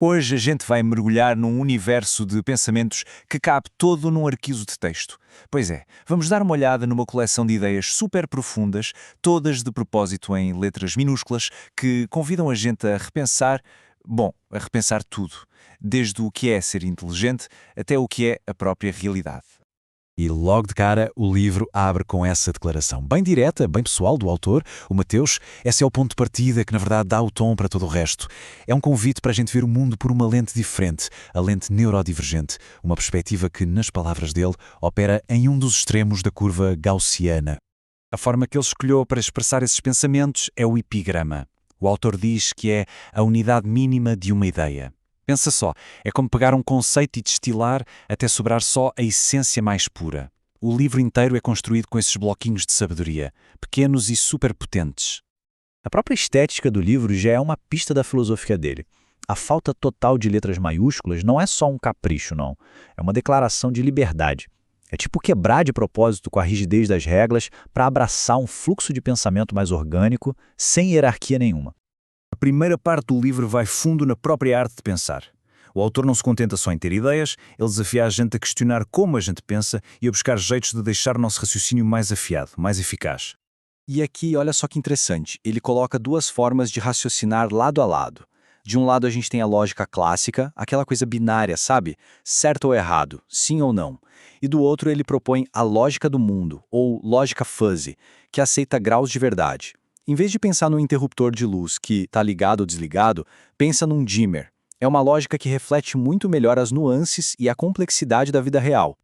Hoje a gente vai mergulhar num universo de pensamentos que cabe todo num arquivo de texto. Pois é, vamos dar uma olhada numa coleção de ideias super profundas, todas de propósito em letras minúsculas, que convidam a gente a repensar, a repensar tudo, desde o que é ser inteligente até o que é a própria realidade. E logo de cara o livro abre com essa declaração, bem direta, bem pessoal do autor, o Mateus. Esse é o ponto de partida que na verdade dá o tom para todo o resto. É um convite para a gente ver o mundo por uma lente diferente, a lente neurodivergente, uma perspectiva que, nas palavras dele, opera em um dos extremos da curva gaussiana. A forma que ele escolheu para expressar esses pensamentos é o epigrama. O autor diz que é a unidade mínima de uma ideia. Pensa só, é como pegar um conceito e destilar até sobrar só a essência mais pura. O livro inteiro é construído com esses bloquinhos de sabedoria, pequenos e superpotentes. A própria estética do livro já é uma pista da filosofia dele. A falta total de letras maiúsculas não é só um capricho, não. É uma declaração de liberdade. É tipo quebrar de propósito com a rigidez das regras para abraçar um fluxo de pensamento mais orgânico, sem hierarquia nenhuma. A primeira parte do livro vai fundo na própria arte de pensar. O autor não se contenta só em ter ideias, ele desafia a gente a questionar como a gente pensa e a buscar jeitos de deixar o nosso raciocínio mais afiado, mais eficaz. E aqui, olha só que interessante, ele coloca duas formas de raciocinar lado a lado. De um lado a gente tem a lógica clássica, aquela coisa binária, sabe? Certo ou errado, sim ou não. E do outro ele propõe a lógica do mundo, ou lógica fuzzy, que aceita graus de verdade. Em vez de pensar num interruptor de luz que está ligado ou desligado, pensa num dimmer. É uma lógica que reflete muito melhor as nuances e a complexidade da vida real.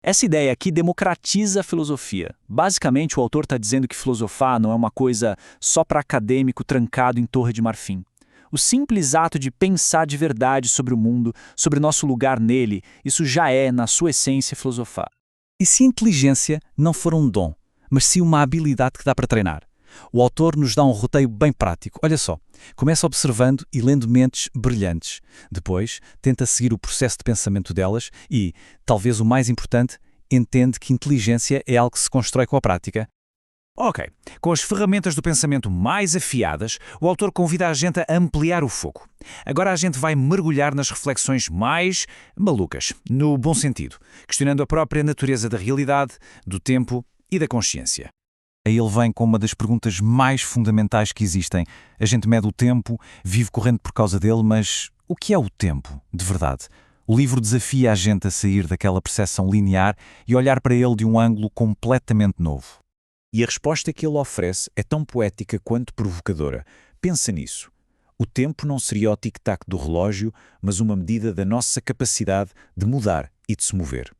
Essa ideia aqui democratiza a filosofia. Basicamente, o autor está dizendo que filosofar não é uma coisa só para acadêmico trancado em Torre de Marfim. O simples ato de pensar de verdade sobre o mundo, sobre nosso lugar nele, isso já é, na sua essência, filosofar. E se a inteligência não for um dom, mas sim uma habilidade que dá para treinar? O autor nos dá um roteiro bem prático. Olha só, começa observando e lendo mentes brilhantes. Depois, tenta seguir o processo de pensamento delas e, talvez o mais importante, entende que inteligência é algo que se constrói com a prática. Ok, com as ferramentas do pensamento mais afiadas, o autor convida a gente a ampliar o foco. Agora a gente vai mergulhar nas reflexões mais malucas, no bom sentido, questionando a própria natureza da realidade, do tempo e da consciência. Aí ele vem com uma das perguntas mais fundamentais que existem. A gente mede o tempo, vive correndo por causa dele, mas o que é o tempo, de verdade? O livro desafia a gente a sair daquela percepção linear e olhar para ele de um ângulo completamente novo. E a resposta que ele oferece é tão poética quanto provocadora. Pensa nisso. O tempo não seria o tic-tac do relógio, mas uma medida da nossa capacidade de mudar e de se mover.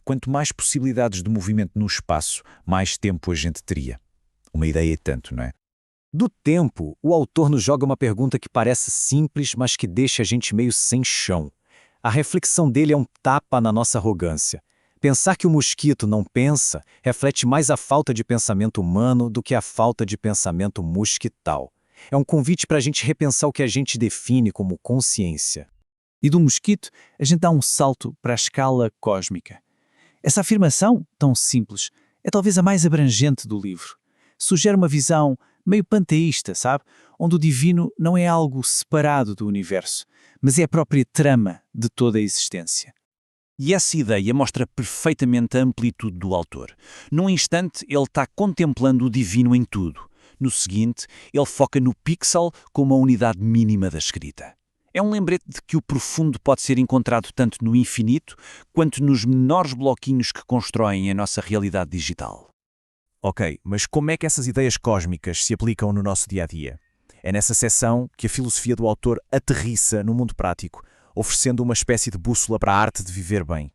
Quanto mais possibilidades de movimento no espaço, mais tempo a gente teria. Uma ideia e tanto, não é? Do tempo, o autor nos joga uma pergunta que parece simples, mas que deixa a gente meio sem chão. A reflexão dele é um tapa na nossa arrogância. Pensar que o mosquito não pensa reflete mais a falta de pensamento humano do que a falta de pensamento mosquital. É um convite para a gente repensar o que a gente define como consciência. E do mosquito, a gente dá um salto para a escala cósmica. Essa afirmação, tão simples, é talvez a mais abrangente do livro. Sugere uma visão meio panteísta, sabe? Onde o divino não é algo separado do universo, mas é a própria trama de toda a existência. E essa ideia mostra perfeitamente a amplitude do autor. Num instante, ele está contemplando o divino em tudo. No seguinte, ele foca no pixel como a unidade mínima da escrita. É um lembrete de que o profundo pode ser encontrado tanto no infinito quanto nos menores bloquinhos que constroem a nossa realidade digital. Ok, mas como é que essas ideias cósmicas se aplicam no nosso dia-a-dia? É nessa seção que a filosofia do autor aterrissa no mundo prático, oferecendo uma espécie de bússola para a arte de viver bem.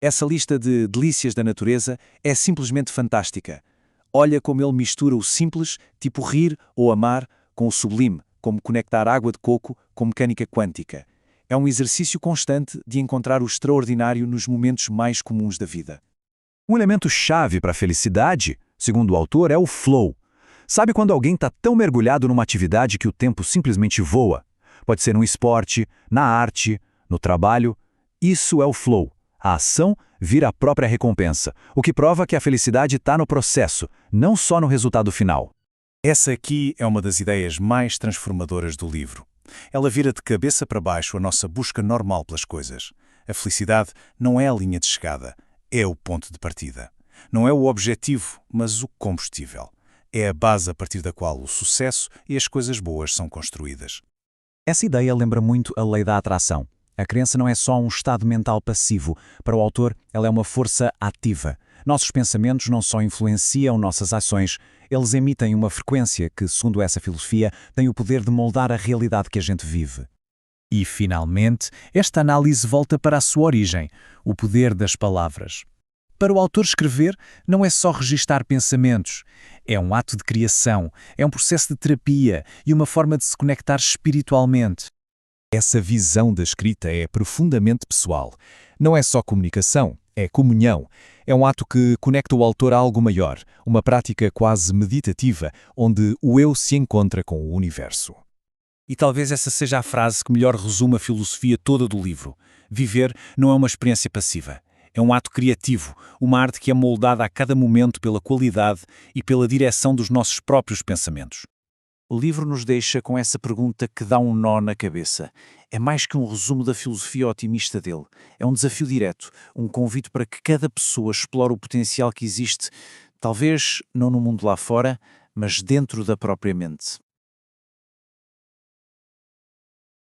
Essa lista de delícias da natureza é simplesmente fantástica. Olha como ele mistura o simples, tipo rir ou amar, com o sublime, como conectar água de coco com mecânica quântica. É um exercício constante de encontrar o extraordinário nos momentos mais comuns da vida. Um elemento-chave para a felicidade, segundo o autor, é o flow. Sabe quando alguém está tão mergulhado numa atividade que o tempo simplesmente voa? Pode ser num esporte, na arte, no trabalho. Isso é o flow. A ação vira a própria recompensa, o que prova que a felicidade está no processo, não só no resultado final. Essa aqui é uma das ideias mais transformadoras do livro. Ela vira de cabeça para baixo a nossa busca normal pelas coisas. A felicidade não é a linha de chegada, é o ponto de partida. Não é o objetivo, mas o combustível. É a base a partir da qual o sucesso e as coisas boas são construídas. Essa ideia lembra muito a lei da atração. A crença não é só um estado mental passivo. Para o autor, ela é uma força ativa. Nossos pensamentos não só influenciam nossas ações, eles emitem uma frequência que, segundo essa filosofia, tem o poder de moldar a realidade que a gente vive. E, finalmente, esta análise volta para a sua origem, o poder das palavras. Para o autor, escrever não é só registar pensamentos. É um ato de criação, é um processo de terapia e uma forma de se conectar espiritualmente. Essa visão da escrita é profundamente pessoal. Não é só comunicação, é comunhão. É um ato que conecta o autor a algo maior, uma prática quase meditativa, onde o eu se encontra com o universo. E talvez essa seja a frase que melhor resume a filosofia toda do livro. Viver não é uma experiência passiva. É um ato criativo, uma arte que é moldada a cada momento pela qualidade e pela direção dos nossos próprios pensamentos. O livro nos deixa com essa pergunta que dá um nó na cabeça. É mais que um resumo da filosofia otimista dele. É um desafio direto, um convite para que cada pessoa explore o potencial que existe, talvez não no mundo lá fora, mas dentro da própria mente.